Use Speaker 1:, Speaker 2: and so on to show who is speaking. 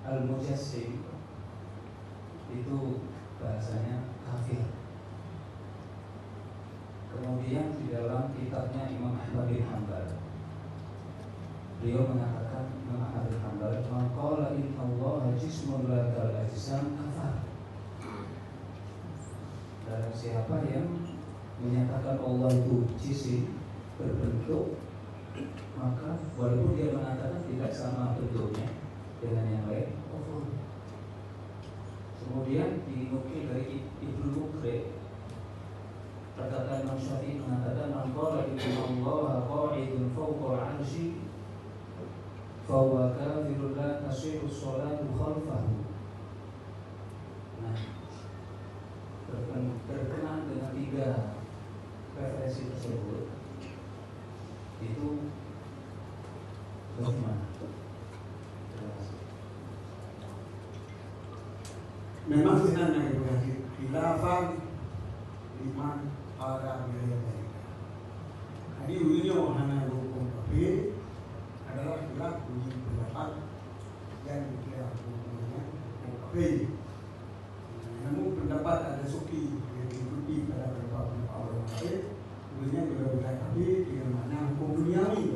Speaker 1: Al-Mujassim itu bahasanya kafir. Kemudian di dalam kitabnya Imam Ahmad bin Hanbal, beliau mengatakan, Imam Ahmad bin Hanbal, "Man qala inna Allaha jismun la kal ajsam kafar." Dan siapa yang menyatakan Allah itu jisim berbentuk, maka walaupun dia mengatakan tidak sama bentuknya dengan yang lain, kufur. Kemudian dinukil dari Ibnu Mukri, perkataan Imam Syafi'i mengatakan, "Man qala inna Allaha qa'idun fawqa al-'arsy fa huwa kafirun la tasihhu sholatu khalfahu." Nah, berkenaan dengan tiga referensi tersebut itu bagaimana?
Speaker 2: Memang sebenarnya itu khilafan liman para mereka. Jadi ini wahana hukum kafir adalah khilaf uji pendapat yang dikira hukumnya kafir. Namun pendapat ada suki yang diikuti pada beberapa ulama kafir, kemudian berbeda kafir dengan makna hukum duniawi.